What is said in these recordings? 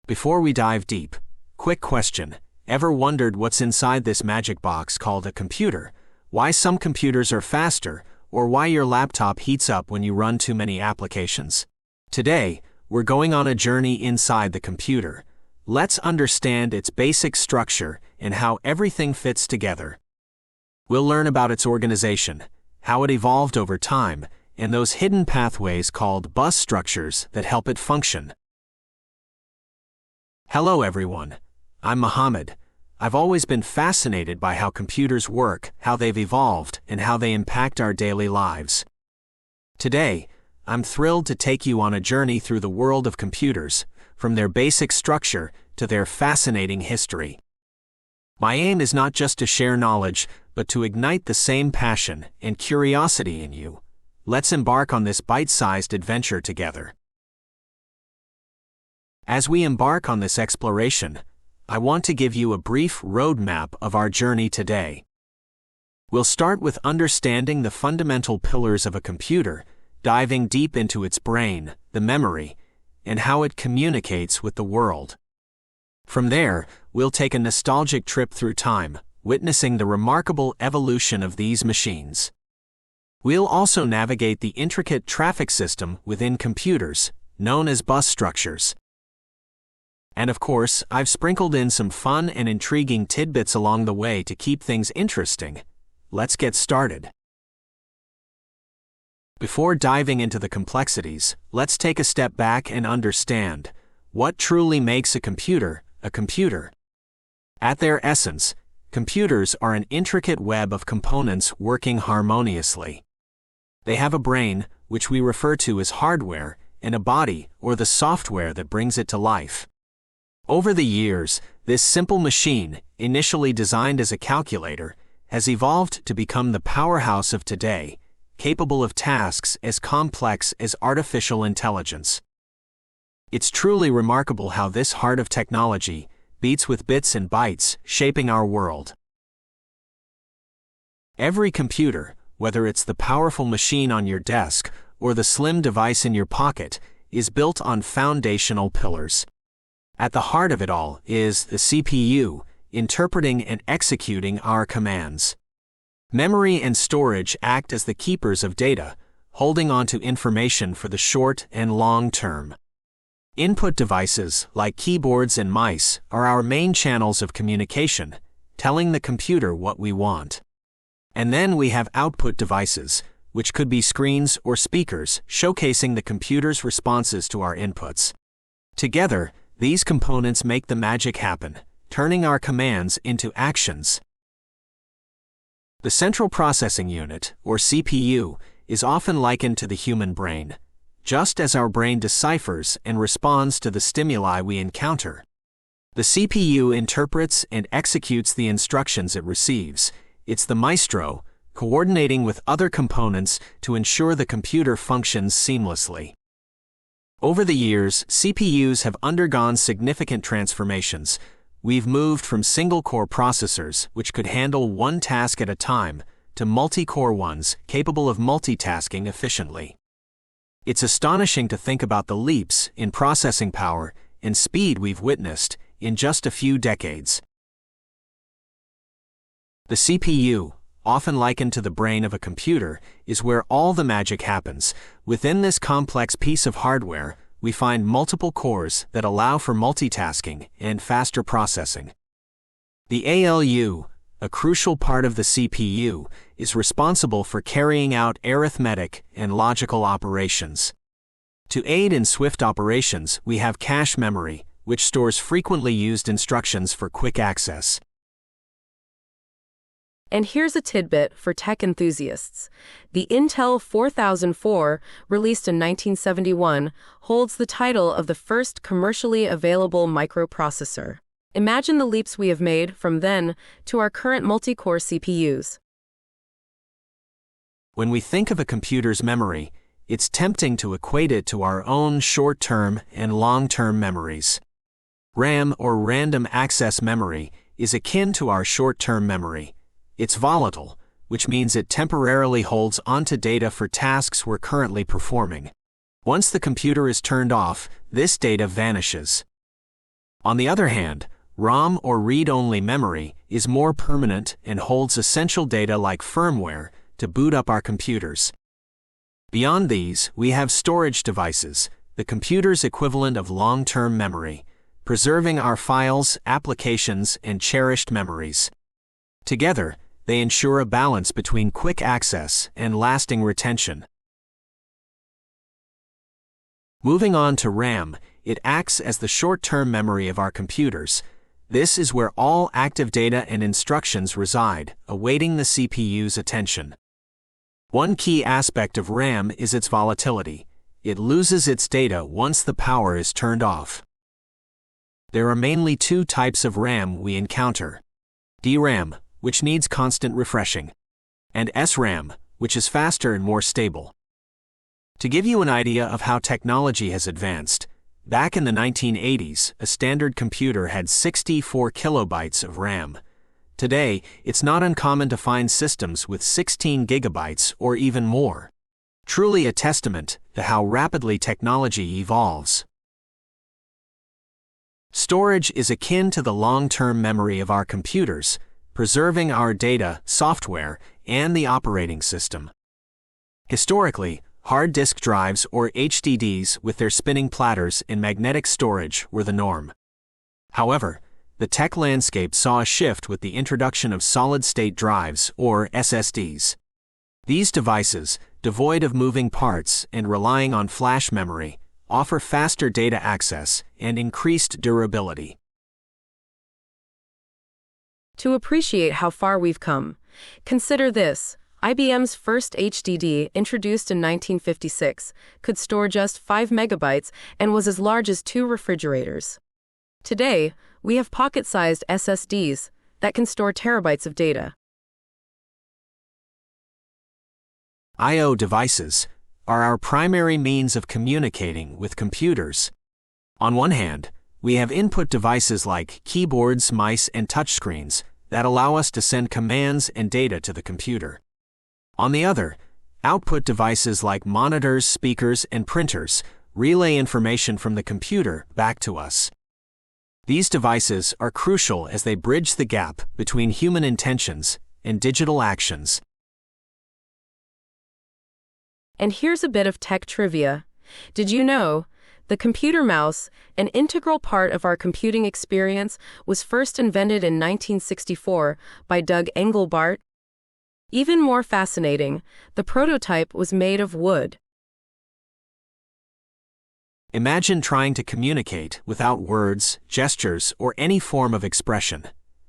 Before we dive deep, quick question. Ever wondered what's inside this magic box called a computer? Why some computers are faster, or why your laptop heats up when you run too many applications? Today, we're going on a journey inside the computer. Let's understand its basic structure and how everything fits together. We'll learn about its organization, how it evolved over time, and those hidden pathways called bus structures that help it function. Hello everyone. I'm Mohammed. I've always been fascinated by how computers work, how they've evolved, and how they impact our daily lives. Today, I'm thrilled to take you on a journey through the world of computers, from their basic structure to their fascinating history. My aim is not just to share knowledge, but to ignite the same passion and curiosity in you. Let's embark on this bite-sized adventure together. As we embark on this exploration, I want to give you a brief roadmap of our journey today. We'll start with understanding the fundamental pillars of a computer, diving deep into its brain, the memory, and how it communicates with the world. From there, we'll take a nostalgic trip through time, witnessing the remarkable evolution of these machines. We'll also navigate the intricate traffic system within computers, known as bus structures. And of course, I've sprinkled in some fun and intriguing tidbits along the way to keep things interesting. Let's get started. Before diving into the complexities, let's take a step back and understand what truly makes a computer a computer. At their essence, computers are an intricate web of components working harmoniously. They have a brain, which we refer to as hardware, and a body, or the software that brings it to life. Over the years, this simple machine, initially designed as a calculator, has evolved to become the powerhouse of today, capable of tasks as complex as artificial intelligence. It's truly remarkable how this heart of technology beats with bits and bytes, shaping our world. Every computer, whether it's the powerful machine on your desk or the slim device in your pocket, is built on foundational pillars. At the heart of it all is the CPU, interpreting and executing our commands. Memory and storage act as the keepers of data, holding on to information for the short and long term. Input devices, like keyboards and mice, are our main channels of communication, telling the computer what we want. And then we have output devices, which could be screens or speakers, showcasing the computer's responses to our inputs. Together, these components make the magic happen, turning our commands into actions. The Central Processing Unit, or CPU, is often likened to the human brain. Just as our brain deciphers and responds to the stimuli we encounter, the CPU interprets and executes the instructions it receives. It's the maestro, coordinating with other components to ensure the computer functions seamlessly. Over the years, CPUs have undergone significant transformations. We've moved from single-core processors, which could handle one task at a time, to multi-core ones capable of multitasking efficiently. It's astonishing to think about the leaps in processing power and speed we've witnessed in just a few decades. The CPU, often likened to the brain of a computer, is where all the magic happens. Within this complex piece of hardware, we find multiple cores that allow for multitasking and faster processing. The ALU, a crucial part of the CPU, is responsible for carrying out arithmetic and logical operations. To aid in swift operations, we have cache memory, which stores frequently used instructions for quick access. And here's a tidbit for tech enthusiasts. The Intel 4004, released in 1971, holds the title of the first commercially available microprocessor. Imagine the leaps we have made from then to our current multi-core CPUs. When we think of a computer's memory, it's tempting to equate it to our own short-term and long-term memories. RAM, or random access memory, is akin to our short-term memory. It's volatile, which means it temporarily holds onto data for tasks we're currently performing. Once the computer is turned off, this data vanishes. On the other hand, ROM or read-only memory is more permanent and holds essential data like firmware to boot up our computers. Beyond these, we have storage devices, the computer's equivalent of long-term memory, preserving our files, applications, and cherished memories. Together, they ensure a balance between quick access and lasting retention. Moving on to RAM, it acts as the short-term memory of our computers. This is where all active data and instructions reside, awaiting the CPU's attention. One key aspect of RAM is its volatility. It loses its data once the power is turned off. There are mainly two types of RAM we encounter: DRAM, which needs constant refreshing, and SRAM, which is faster and more stable. To give you an idea of how technology has advanced, back in the 1980s, a standard computer had 64 kilobytes of RAM. Today, it's not uncommon to find systems with 16 gigabytes or even more. Truly a testament to how rapidly technology evolves. Storage is akin to the long-term memory of our computers, preserving our data, software, and the operating system. Historically, hard disk drives or HDDs with their spinning platters and magnetic storage were the norm. However, the tech landscape saw a shift with the introduction of solid-state drives or SSDs. These devices, devoid of moving parts and relying on flash memory, offer faster data access and increased durability. To appreciate how far we've come, consider this. IBM's first HDD, introduced in 1956, could store just 5 megabytes and was as large as 2 refrigerators. Today, we have pocket-sized SSDs that can store terabytes of data. I/O devices are our primary means of communicating with computers. On one hand, we have input devices like keyboards, mice, and touchscreens that allow us to send commands and data to the computer. On the other, output devices like monitors, speakers, and printers relay information from the computer back to us. These devices are crucial as they bridge the gap between human intentions and digital actions. And here's a bit of tech trivia. Did you know the computer mouse, an integral part of our computing experience, was first invented in 1964 by Doug Engelbart? Even more fascinating, the prototype was made of wood. Imagine trying to communicate without words, gestures, or any form of expression.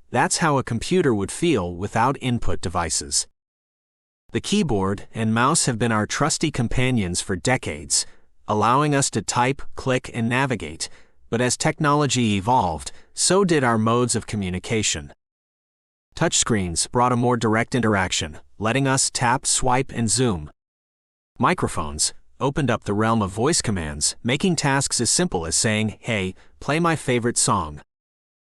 That's how a computer would feel without input devices. The keyboard and mouse have been our trusty companions for decades, allowing us to type, click, and navigate. But as technology evolved, so did our modes of communication. Touchscreens brought a more direct interaction, letting us tap, swipe, and zoom. Microphones opened up the realm of voice commands, making tasks as simple as saying, "Hey, play my favorite song."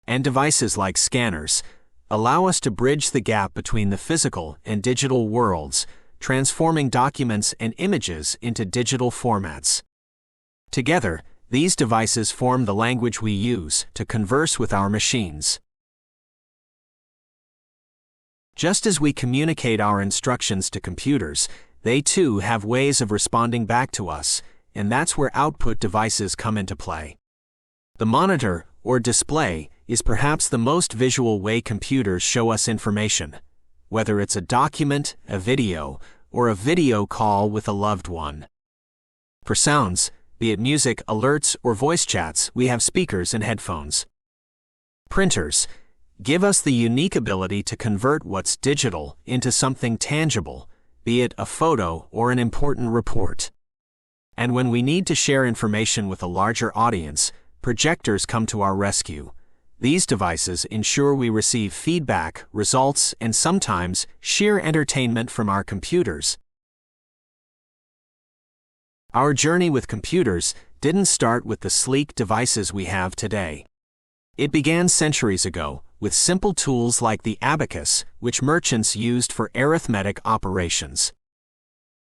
And devices like scanners allow us to bridge the gap between the physical and digital worlds, transforming documents and images into digital formats. Together, these devices form the language we use to converse with our machines. Just as we communicate our instructions to computers, they too have ways of responding back to us, and that's where output devices come into play. The monitor, or display, is perhaps the most visual way computers show us information, whether it's a document, a video, or a video call with a loved one. For sounds, be it music, alerts, or voice chats, we have speakers and headphones. Printers give us the unique ability to convert what's digital into something tangible, be it a photo or an important report. And when we need to share information with a larger audience, projectors come to our rescue. These devices ensure we receive feedback, results, and sometimes sheer entertainment from our computers. Our journey with computers didn't start with the sleek devices we have today. It began centuries ago with simple tools like the abacus, which merchants used for arithmetic operations.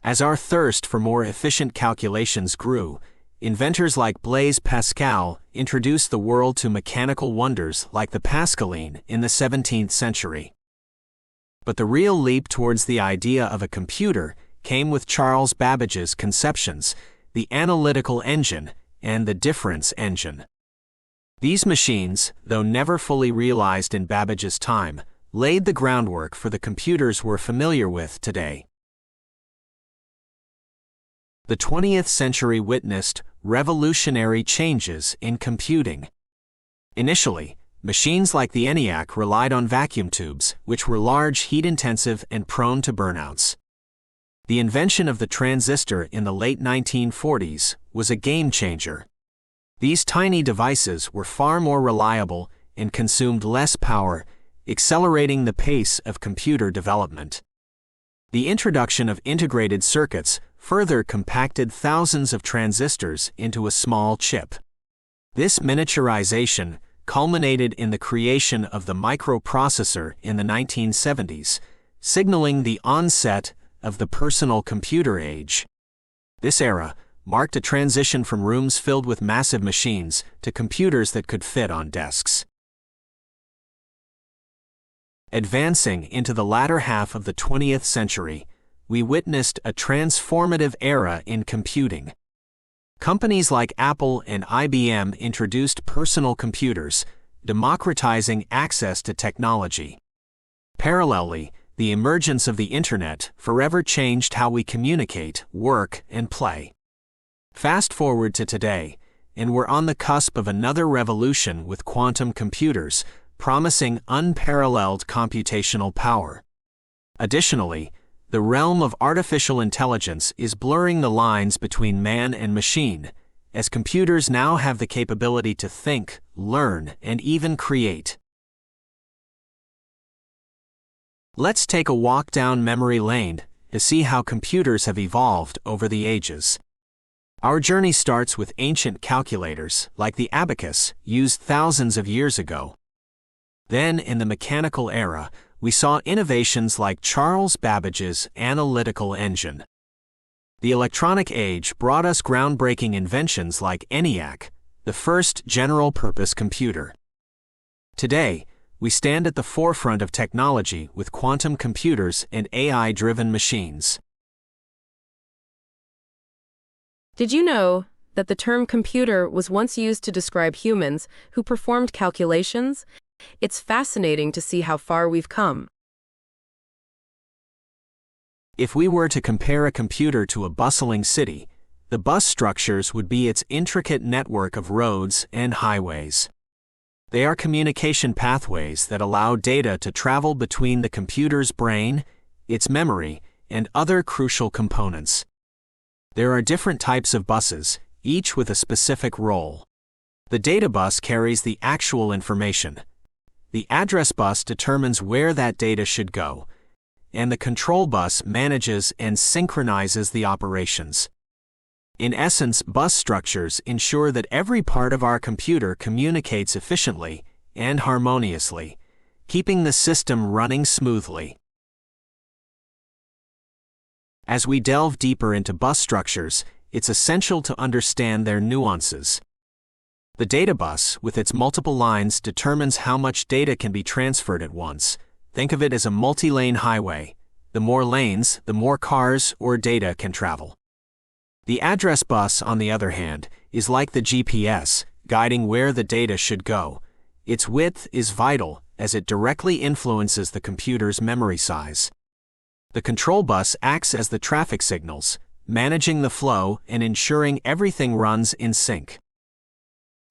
As our thirst for more efficient calculations grew, Inventors like Blaise Pascal introduced the world to mechanical wonders like the Pascaline in the 17th century. But the real leap towards the idea of a computer came with Charles Babbage's conceptions, the analytical engine and the difference engine. These machines, though never fully realized in Babbage's time, laid the groundwork for the computers we're familiar with today. The 20th century witnessed revolutionary changes in computing. Initially, machines like the ENIAC relied on vacuum tubes, which were large, heat-intensive, and prone to burnouts. The invention of the transistor in the late 1940s was a game-changer. These tiny devices were far more reliable and consumed less power, accelerating the pace of computer development. The introduction of integrated circuits further compacted thousands of transistors into a small chip. This miniaturization culminated in the creation of the microprocessor in the 1970s, signaling the onset of the personal computer age. This era marked a transition from rooms filled with massive machines to computers that could fit on desks. Advancing into the latter half of the 20th century, we witnessed a transformative era in computing. Companies like Apple and IBM introduced personal computers, democratizing access to technology. Parallelly, the emergence of the Internet forever changed how we communicate, work, and play. Fast forward to today, and we're on the cusp of another revolution with quantum computers, promising unparalleled computational power. Additionally, the realm of artificial intelligence is blurring the lines between man and machine, as computers now have the capability to think, learn, and even create. Let's take a walk down memory lane to see how computers have evolved over the ages. Our journey starts with ancient calculators, like the abacus, used thousands of years ago. Then, in the mechanical era, we saw innovations like Charles Babbage's analytical engine. The electronic age brought us groundbreaking inventions like ENIAC, the first general-purpose computer. Today, we stand at the forefront of technology with quantum computers and AI-driven machines. Did you know that the term computer was once used to describe humans who performed calculations? It's fascinating to see how far we've come. If we were to compare a computer to a bustling city, the bus structures would be its intricate network of roads and highways. They are communication pathways that allow data to travel between the computer's brain, its memory, and other crucial components. There are different types of buses, each with a specific role. The data bus carries the actual information. The address bus determines where that data should go, and the control bus manages and synchronizes the operations. In essence, bus structures ensure that every part of our computer communicates efficiently and harmoniously, keeping the system running smoothly. As we delve deeper into bus structures, it's essential to understand their nuances. The data bus, with its multiple lines, determines how much data can be transferred at once. Think of it as a multi-lane highway. The more lanes, the more cars or data can travel. The address bus, on the other hand, is like the GPS, guiding where the data should go. Its width is vital, as it directly influences the computer's memory size. The control bus acts as the traffic signals, managing the flow and ensuring everything runs in sync.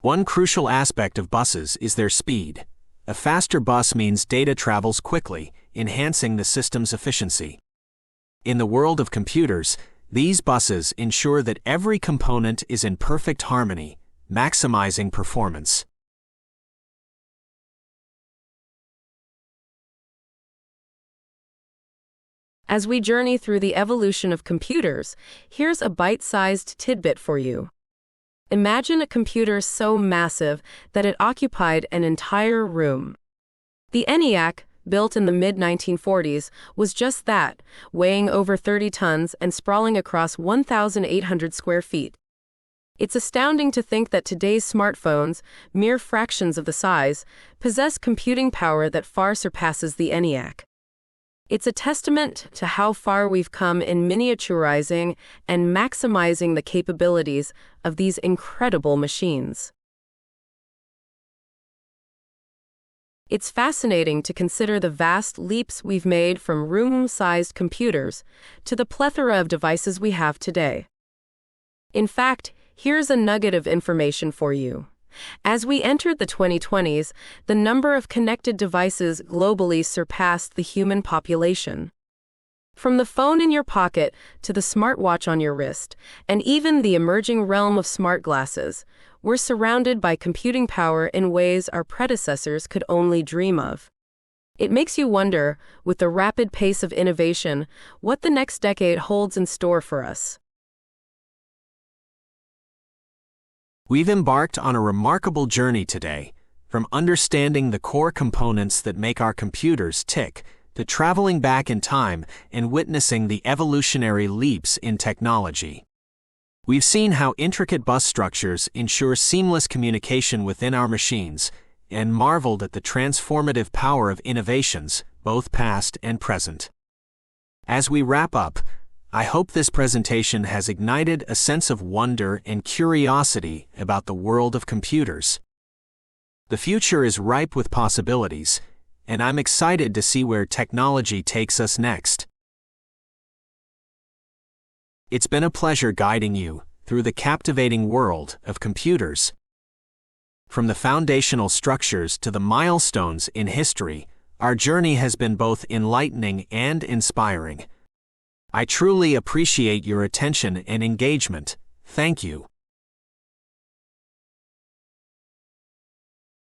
One crucial aspect of buses is their speed. A faster bus means data travels quickly, enhancing the system's efficiency. In the world of computers, these buses ensure that every component is in perfect harmony, maximizing performance. As we journey through the evolution of computers, here's a bite-sized tidbit for you. Imagine a computer so massive that it occupied an entire room. The ENIAC, built in the mid-1940s, was just that, weighing over 30 tons and sprawling across 1,800 square feet. It's astounding to think that today's smartphones, mere fractions of the size, possess computing power that far surpasses the ENIAC. It's a testament to how far we've come in miniaturizing and maximizing the capabilities of these incredible machines. It's fascinating to consider the vast leaps we've made from room-sized computers to the plethora of devices we have today. In fact, here's a nugget of information for you. As we entered the 2020s, the number of connected devices globally surpassed the human population. From the phone in your pocket to the smartwatch on your wrist, and even the emerging realm of smart glasses, we're surrounded by computing power in ways our predecessors could only dream of. It makes you wonder, with the rapid pace of innovation, what the next decade holds in store for us. We've embarked on a remarkable journey today, from understanding the core components that make our computers tick, to traveling back in time and witnessing the evolutionary leaps in technology. We've seen how intricate bus structures ensure seamless communication within our machines, and marveled at the transformative power of innovations, both past and present. As we wrap up, I hope this presentation has ignited a sense of wonder and curiosity about the world of computers. The future is ripe with possibilities, and I'm excited to see where technology takes us next. It's been a pleasure guiding you through the captivating world of computers. From the foundational structures to the milestones in history, our journey has been both enlightening and inspiring. I truly appreciate your attention and engagement. Thank you.